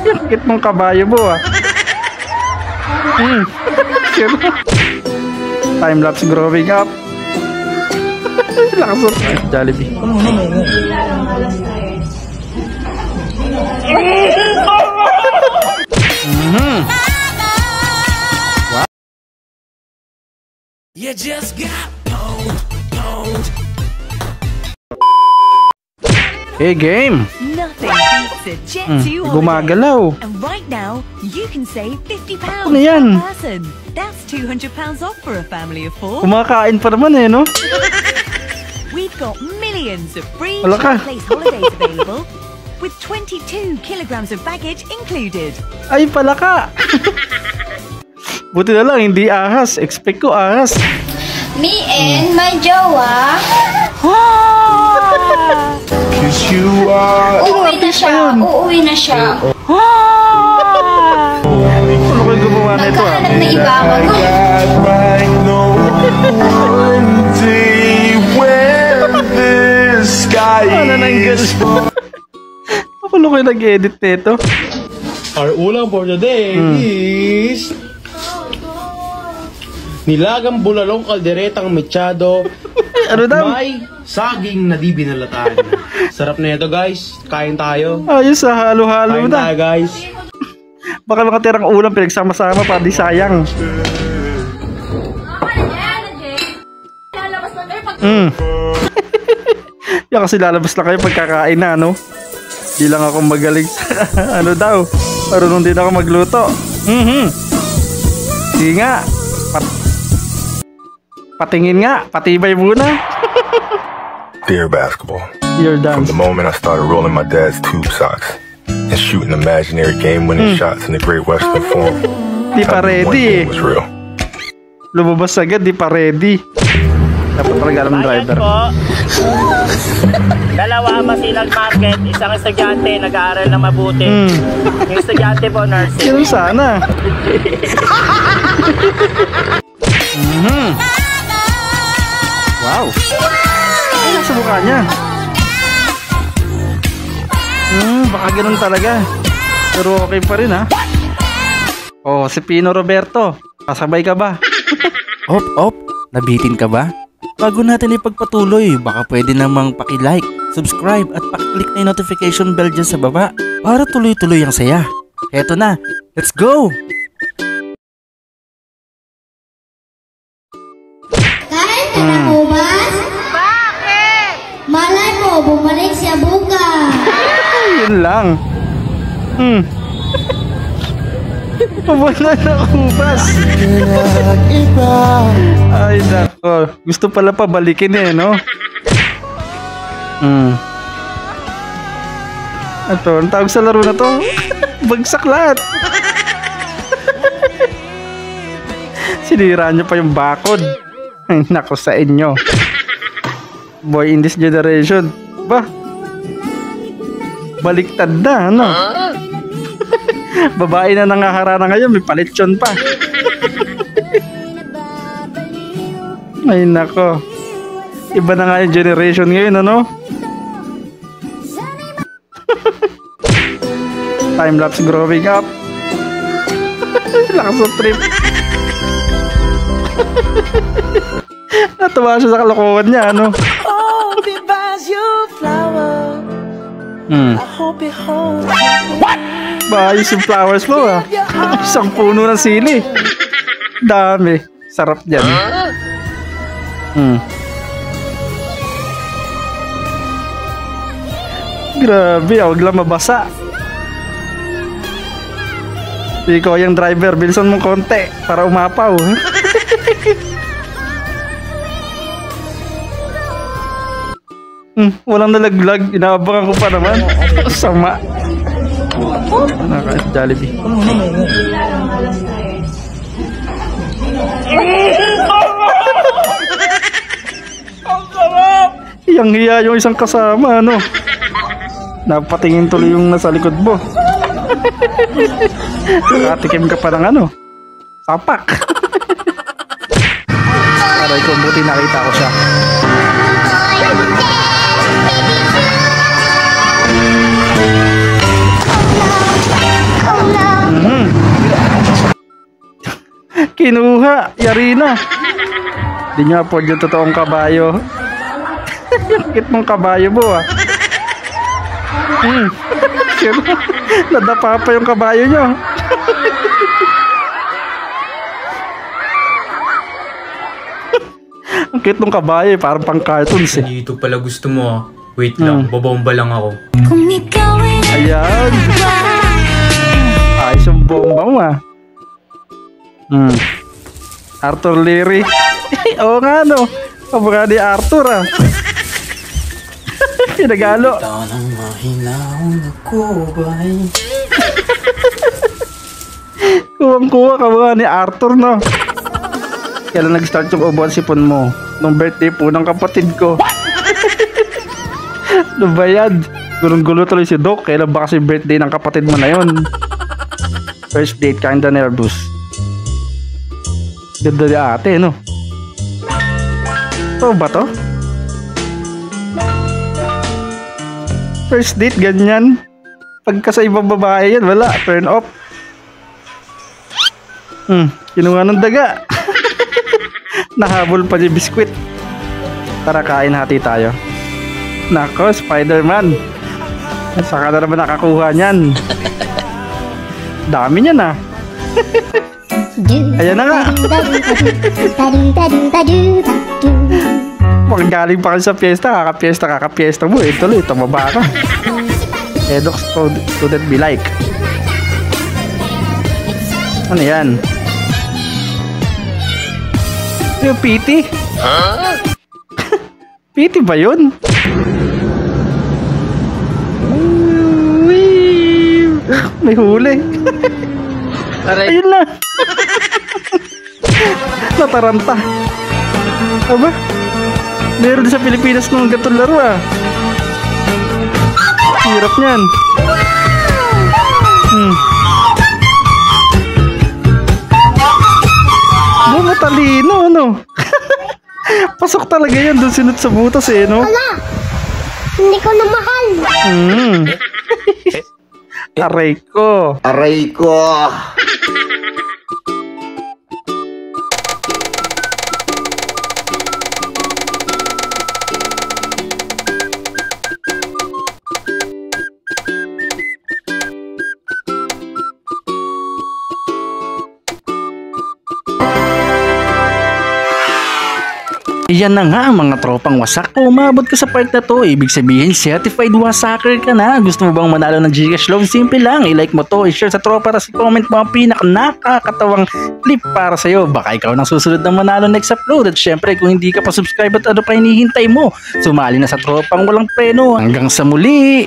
Sakit mong kabayo mo ah. Time-lapse growing up. Lakas of Jollibee. Wow. You just got pwned. Hey, game! Nothing beats a Jet2 holiday. Gumagalaw. And right now, you can save £50 Ano yan? per person. That's £200 off for a family of 4. Kumakain pa naman eh, no? We've got millions of free Wala ka. place holidays available with 22 kilograms of baggage included. Ay, pala ka! Buti na lang, hindi ahas. Expect ko ahas. Me and my jowa. Cause you are Uuwi na siya. Uuwi na siya. Ano kayo gumawa na ito ah? Nagkahanap na iba. God right no one day when the sky is Ano kayo nag-edit nito? Our ulam for today is nilagang bulalong kalderetang mechado Ano daw? may saging na di binalatan. Sarap na ito guys. Kain tayo. Ayos ah, halo-halo Kain tayo na. guys. Baka nakatirang ulam pinagsama-sama pa, di sayang. Yan kasi lalabas lang kayo pagkakain na, no? Di lang ako magaling sa ano daw. Marunong din ako magluto. Di nga. Patingin nga, patibay muna. Dear basketball. You're From done. the moment I started rolling my dad's tube socks and shooting imaginary game-winning shots in the Great Western Forum, Di pa I knew one ready thing eh. was real. Lumabas agad, di pa ready. Dapat talaga alam ng driver. Dalawa Masilag Market, isang estudyante nag-aaral na mabuti. Yung estudyante po, nursing. Ganun sana. Wow. Ay, nasa mukha niya. Baka ganun talaga. Pero okay pa rin ha. Oh, si Pino Roberto. Kasabay ka ba? Op, nabitin ka ba? Bago natin ipagpatuloy, baka pwede namang paki-like, subscribe at paki-click na yung notification bell dyan sa baba para tuloy-tuloy ang saya. Eto na, let's go! Kain ka na, Kubas? Bakit? Malay mo, bumalik siya bukas. Yun lang. Pabana na ubas. Ay nako. Gusto pala pabalikin eh, no? Ito, ang tawag sa laro na to? Bagsak lahat. Sinira nyo pa yung bakod. Ay nako sa inyo. Boy in this generation. Ba? Baliktad na, ano? Babae na nangaharana ngayon, may palitsyon pa. Ay nako. Iba na nga yung generation ngayon, ano? Time-lapse growing up. Lakas of trip. Natuwa siya sa kalokohan niya, ano? What? Bayos yung flowers mo ah. Isang puno ng sili. Dami. Sarap dyan. Grabe, huwag lang mabasa. Ikaw yung driver, bilisan mong konti para umapaw. Walang nalaglag, inaabangan ko pa naman. Sama. Jollibee. Hiyang-hiya yung isang kasama, ano? Napatingin tuloy yung nasa likod mo. Nakatikim ka pa ng ano? Sapak. Aray ko, buti nakita ko siya. Kinuha. Yari na. Di nyo afford yung totoong kabayo. Yung kit mong kabayo mo ah. Nadapa pa yung kabayo nyo. Ang cute ng kabayo, parang pang cartoons eh. Dito pala gusto mo ah. Wait lang, babomba lang ako. Ayan. Ayos yung bomba mo ah. Arthur Leary. Oo nga no. Kamukha ni Arthur ah. Pinagalo. Kuwang-kuwa kamukha ni Arthur no. Kailan nag-start yung ubuan sipon mo? Nung birthday po ng kapatid ko. Ano ba yan? Gulong-gulo tuloy si Doc. Kailan ba kasi birthday ng kapatid mo na yun? First date, kinda nervous. Ganda ni ate, no? Ito ba to? First date, ganyan. Pagka sa ibang babae yan, wala. Turn off. Kinuha ng daga. Nahabol pa yung biskwit. Tara, kain hati tayo. Nako, Spider-Man. Saka na naman nakakuha niyan. Dami niyan ah. Ayan na nga. Pag galing pa kayo sa piyesta, kakapiesta mo eh. Tuloy, tumaba ka. Edok student be like. Ano yan? Yung PT? PT ba yun? May huli. Ayun na. Nataranta. Aba? Meron din sa Pilipinas nung gatong laro ah. Hirap niyan. Matalino, ano? Pasok talaga yan doon sinut sa butas eh, no? Wala! Hindi ko na mahal! Aray ko! Aray ko! Yan na nga mga tropang wasak. Kung umabot ka sa part na to, ibig sabihin certified wasaker ka na. Gusto mo bang manalo ng Gcash loan? Simple lang, i-like mo to, i-share sa tropa, tapos i-comment mo ang nakakatawang clip para sa'yo. Baka ikaw nang susunod na manalo next upload. At syempre kung hindi ka pa subscribe at ano pa hinihintay mo, sumali na sa tropang walang preno. Hanggang sa muli.